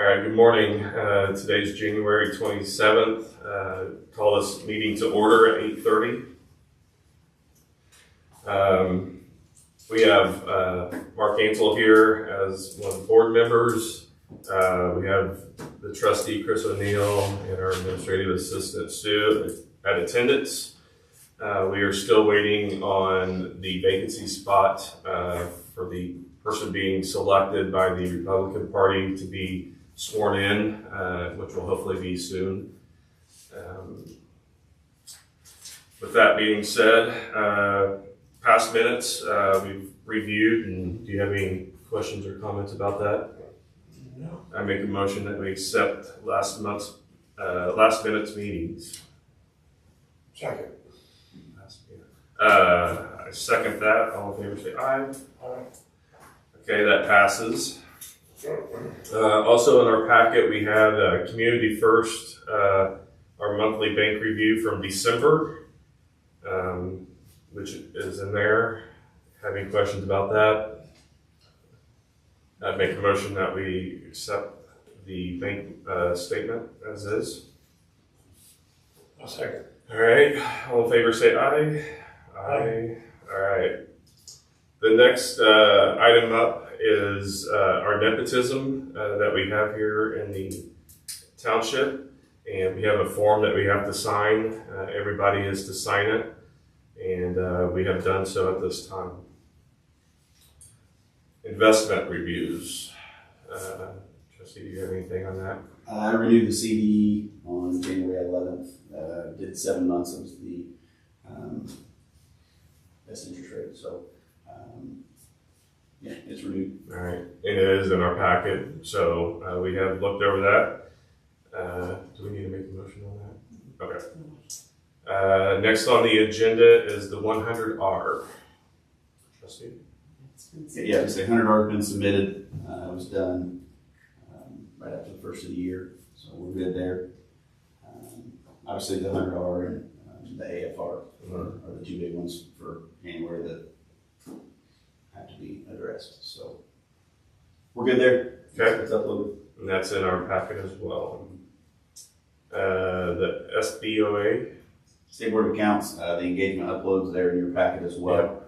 right, good morning. Today's January 27th. Call this meeting to order at 8:30. We have Mark Ansel here as one of the board members. We have the trustee, Chris O'Neill, and our administrative assistant, Sue, at attendance. We are still waiting on the vacancy spot for the person being selected by the Republican Party to be sworn in, which will hopefully be soon. With that being said, past minutes we've reviewed, and do you have any questions or comments about that? No. I make a motion that we accept last minute's meetings. Second. I second that. All in favor say aye. Aye. Okay, that passes. Also in our packet, we had Community First, our monthly bank review from December, which is in there. Have any questions about that? I'd make a motion that we accept the bank statement as is. I'll second. All right, all in favor say aye. Aye. All right. The next item up is our nepotism that we have here in the township, and we have a form that we have to sign. Everybody is to sign it, and we have done so at this time. Investment reviews. Trustee, do you have anything on that? I renewed the CD on January 11th. Did 7 months. It was the best interest rate. So, yeah, it's renewed. All right. It is in our packet, so we have looked over that. Do we need to make a motion on that? Okay. Next on the agenda is the 100R. Trustee? Yeah, it's 100R has been submitted. It was done right after the first of the year, so we're good there. Obviously, the 100R and the AFR are the two big ones for January that have to be addressed. So we're good there. Okay. It's uploaded. And that's in our packet as well. The SBOA. State Board of Accounts, the engagement uploads there in your packet as well.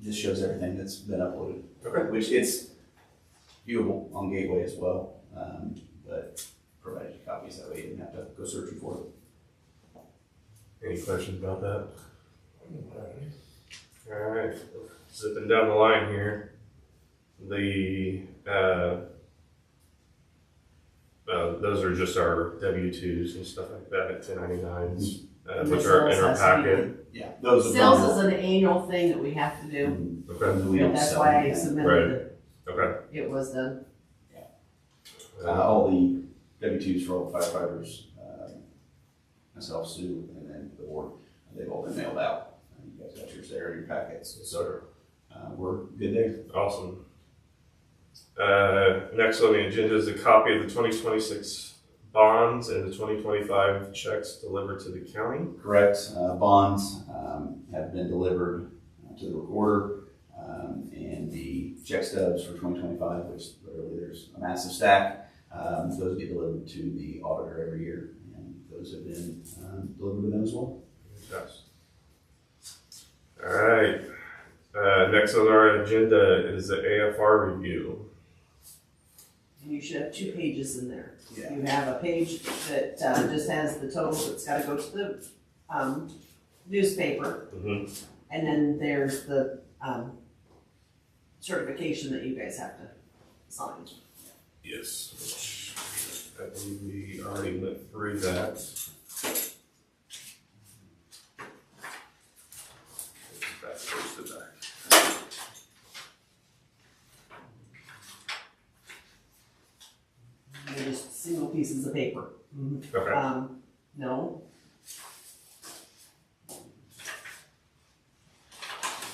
Just shows everything that's been uploaded. Okay. Which it's viewable on Gateway as well, but provided you copies that way you didn't have to go searching for it. Any questions about that? All right. Zipping down the line here. The those are just our W-2s and stuff like that, 1099s, which are in our packet. Yeah, those Sales is an annual thing that we have to do. Okay. And that's why I submitted it. Okay. It was done. all the W-2s for all the firefighters, myself, Sue, and then the board, they've all been mailed out. You guys got yours there in your packets, so we're good there. Awesome. Next on the agenda is a copy of the 2026 bonds and the 2025 checks delivered to the county. Correct. Bonds have been delivered to the recorder, and the check stubs for 2025, which literally there's a massive stack, those get delivered to the auditor every year, and those have been delivered to them as well. Yes. All right. Next on our agenda is the AFR review. And you should have 2 pages in there. Yeah. You have a page that just has the totals that's got to go to the newspaper. Mm-hmm. And then there's the certification that you guys have to sign. Yes. I believe we already went through that. Back towards the back. They're just single pieces of paper. Okay. No.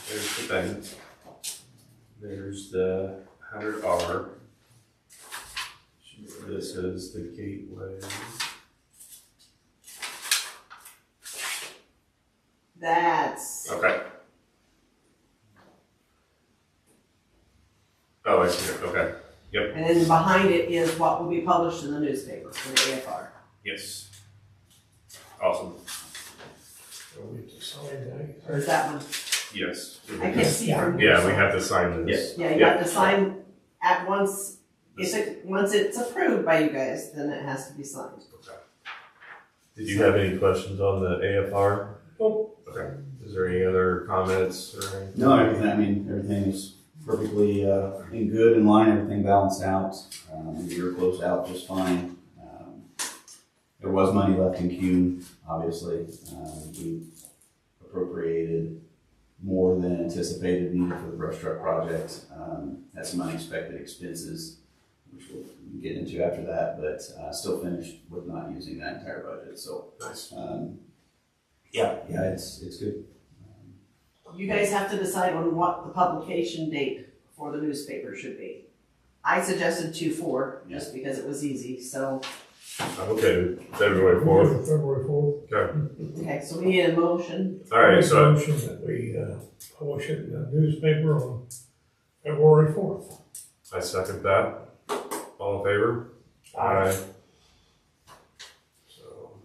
There's the bank. There's the 100R. This is the gateway. That's Okay. Oh, I see it. Okay. Yep. And then behind it is what will be published in the newspaper for the AFR. Yes. Awesome. So we have to sign that. Or is that one? Yes. I can see from. Yeah, we have to sign this. Yeah, you have to sign at once, once it's approved by you guys, then it has to be signed. Okay. Did you have any questions on the AFR? Oh. Okay. Is there any other comments or anything? No, everything is perfectly in good, in line, everything balanced out. The year closed out just fine. There was money left in Q, obviously. We appropriated more than anticipated needed for the brush truck project. Had some unexpected expenses, which we'll get into after that, but still finished with not using that entire budget. So, Nice. yeah, it's good. You guys have to decide on what the publication date for the newspaper should be. I suggested 2/4, just because it was easy, so, I'm okay. February 4th. February 4th. Okay. okay, so we need a motion. All right. Make a So motion that we publish it in the newspaper on February 4th. I second that. All in favor? Aye. So. All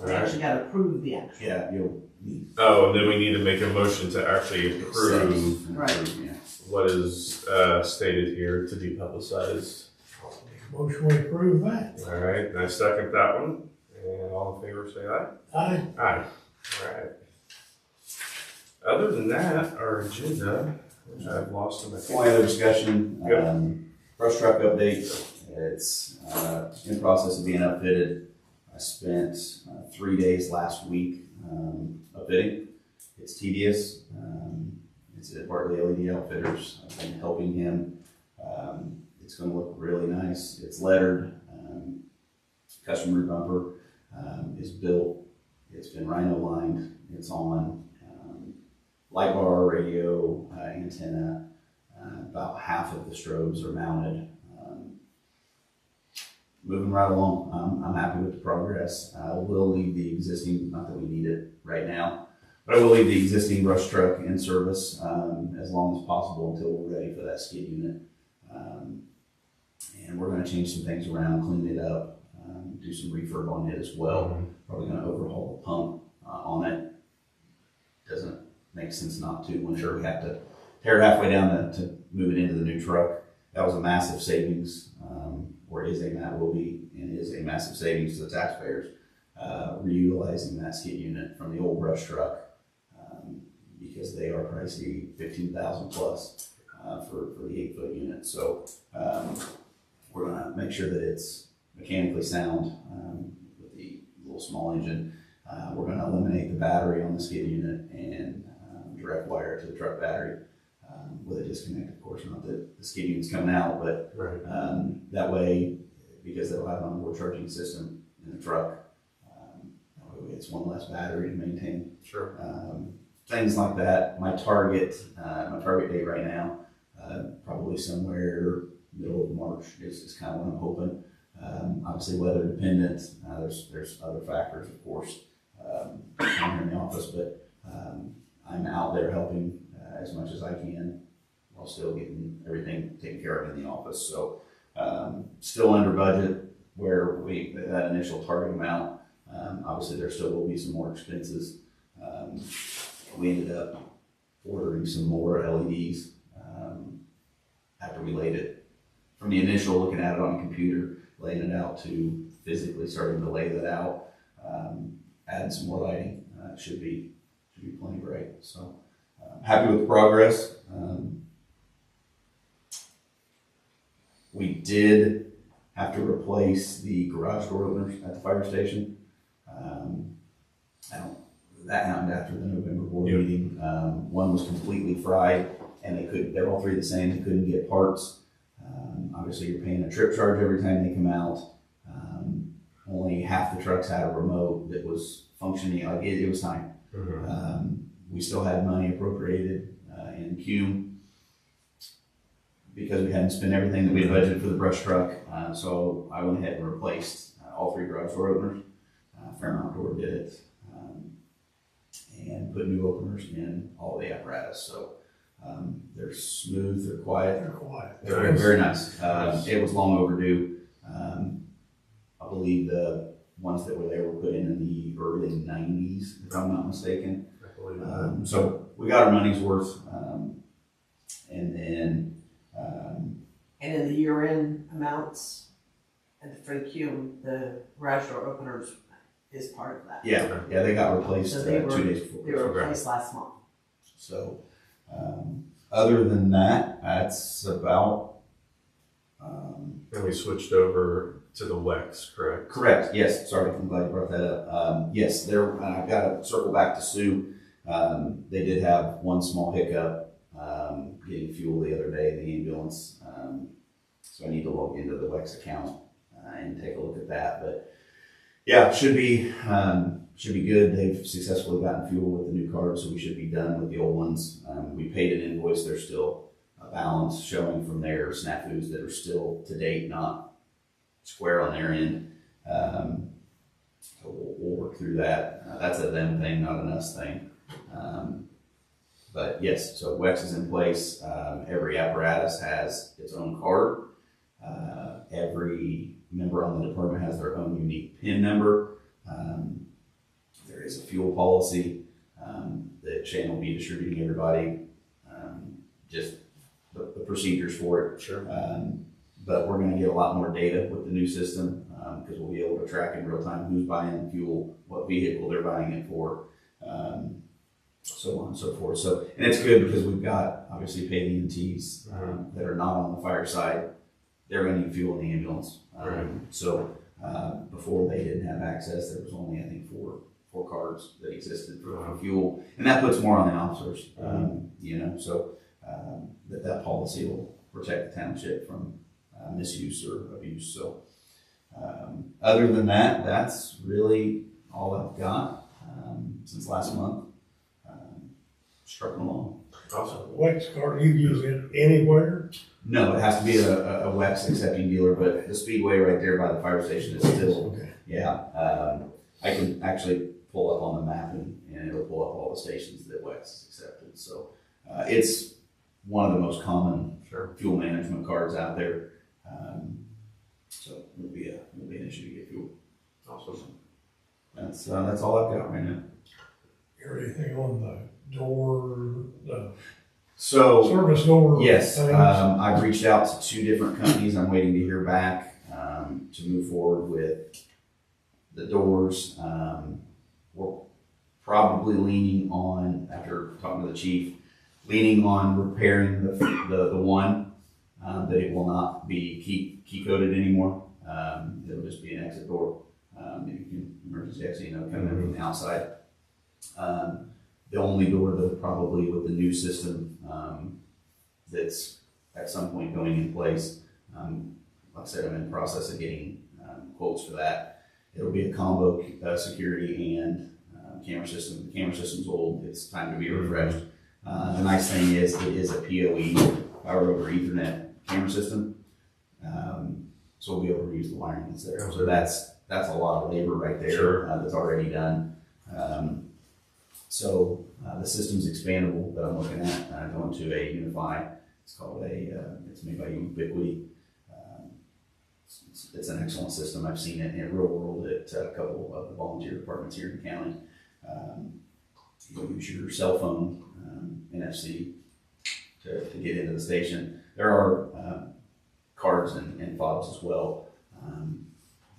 We right. actually gotta approve the action. Yeah, you'll need Oh, and then we need to make a motion to actually approve Right. Yeah. what is stated here to be publicized. Motion we approve that. All right, and I second that one. And all in favor, say aye. Aye. Aye. All right. Other than that, our agenda, which I've lost in my. Only other discussion, Yep. brush truck update. It's in process of being upfitted. I spent 3 days last week upfitting. It's tedious. It's at Bartley LED Outfitters. I've been helping him. It's going to look really nice. It's lettered. Customer bumper is built. It's been rhino lined. It's on light bar, radio, antenna. About half of the strobes are mounted. Moving right along. I'm happy with the progress. I will leave the existing, not that we need it right now, but I will leave the existing brush truck in service as long as possible until we're ready for that skid unit. And we're going to change some things around, clean it up, do some refurb on it as well. Probably going to overhaul the pump on it. Doesn't make sense not to when we have to tear it halfway down to move it into the new truck. That was a massive savings, or is a massive savings to the taxpayers, reutilizing that skid unit from the old brush truck, because they are pricey, $15,000 plus for the 8-foot unit. So we're gonna make sure that it's mechanically sound with the little small engine. We're gonna eliminate the battery on the skid unit and direct wire to the truck battery with a disconnect, of course, not that the skid unit's coming out, but Right. that way, because they'll have an onboard charging system in the truck, that way it's one less battery to maintain. Sure. Things like that. My target date right now, probably somewhere middle of March is kind of what I'm hoping. Obviously weather dependent. There's other factors, of course, down here in the office, but I'm out there helping as much as I can while still getting everything taken care of in the office. So still under budget where that initial target amount. Obviously there still will be some more expenses. We ended up ordering some more LEDs after we laid it from the initial looking at it on a computer, laying it out to physically starting to lay that out, adding some more lighting. Should be plenty bright. So happy with the progress. We did have to replace the garage door openers at the fire station. That happened after the November board meeting. One was completely fried, and they're all three the same. They couldn't get parts. Obviously, you're paying a trip charge every time they come out. Only half the trucks had a remote that was functioning. Like it was time. Mm-hmm. We still had money appropriated in Q because we hadn't spent everything that we had budgeted for the brush truck. So I went ahead and replaced all three garage door openers. Fairmount Door did it, and put new openers in all the apparatus. So They're smooth, they're quiet. They're quiet. They're very nice. It was long overdue. I believe the ones that were there were put in the early 90s, if I'm not mistaken. I believe that. So we got our money's worth. And then, And in the year-end amounts, and for the Q, the garage door openers is part of that. yeah, they got replaced So they 2 days before. They were replaced last month. So, other than that, that's about, And we switched over to the Wex, correct? correct. Yes, sorry, I'm glad you brought that up. Yes, there, and I've got to circle back to Sue. They did have one small hiccup, getting fuel the other day in the ambulance. So I need to log into the Wex account and take a look at that. But yeah, should be good. They've successfully gotten fuel with the new card, so we should be done with the old ones. We paid an invoice. There's still a balance showing from their snafus that are still to date not square on their end. So we'll work through that. That's a them thing, not an us thing. But yes, so Wex is in place. Every apparatus has its own card. Every member on the department has their own unique PIN number. There is a fuel policy that Shane will be distributing everybody. Just the procedures for it. Sure. But we're going to get a lot more data with the new system because we'll be able to track in real time who's buying fuel, what vehicle they're buying it for, so on and so forth. So, and it's good because we've got obviously paid EMTs that are not on the fire side. They're going to need fuel in the ambulance. So before they didn't have access, there was only, I think, four cards that existed for fuel, and that puts more on the officers. So that policy will protect the township from misuse or abuse. So other than that, that's really all I've got since last month. Trucking along. Awesome. Wex card, you use it anywhere? No, it has to be a Wex accepting dealer, but the Speedway right there by the fire station is still, Okay. yeah. I can actually pull up on the map and it'll pull up all the stations that Wex is accepted. So it's one of the most common fuel management cards out there. So it won't be an issue to get fuel. Awesome. That's all I've got right now. Or anything on the door, the So service door? yes, things? I've reached out to 2 different companies. I'm waiting to hear back to move forward with the doors. We're probably leaning on, after talking to the chief, leaning on repairing the one that it will not be key coded anymore. It'll just be an exit door. You can emergency exit, coming in from the outside. The only door that probably with the new system that's at some point going in place, like I said, I'm in the process of getting quotes for that. It'll be a combo security and camera system. The camera system's old. It's time to be refreshed. The nice thing is it is a PoE, Power over Ethernet camera system. So we'll be able to use the wiring that's there. So that's a lot of labor right there that's already done. So the system's expandable that I'm looking at, going to a Unify. It's called it's made by Ubiquity. It's an excellent system. I've seen it in real world at a couple of the volunteer departments here in the county. You'll use your cell phone NFC to get into the station. There are cards and fobs as well.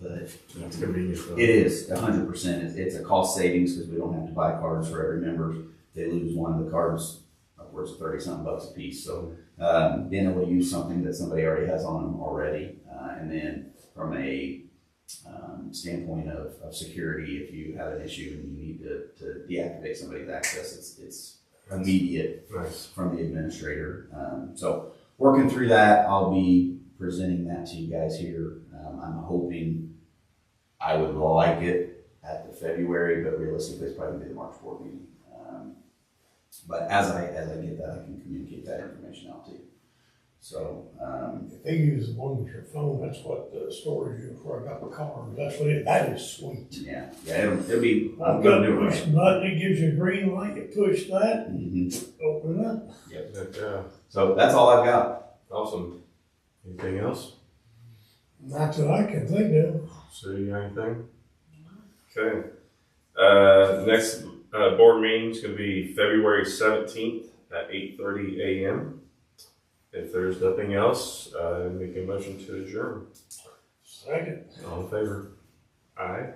But That's convenient. it is 100%. It's a cost savings because we don't have to buy cards for every member. They lose one of the cards, upwards of 30-something bucks a piece. So being able to use something that somebody already has on them already, and then from a standpoint of security, if you have an issue and you need to deactivate somebody's access, it's immediate from the administrator. So working through that, I'll be presenting that to you guys here. I'm hoping I would like it at the February, but realistically it's probably going to be the March board meeting. But as I get that, I can communicate that information out to you. So, If they use the one with your phone, that's what the storage is for. I got the car. That's what that is sweet. yeah, it'll be, I'm I've gonna got do to it push right. the button, it gives you a green light, you push that, Mhm. open it up. Yeah, So that's all I've got. awesome. Anything else? Not that I can think of. Sue, you got anything? Okay. Next board meeting is going to be February 17th at 8:30 a.m. If there's nothing else, make a motion to adjourn. Second. All in favor? Aye.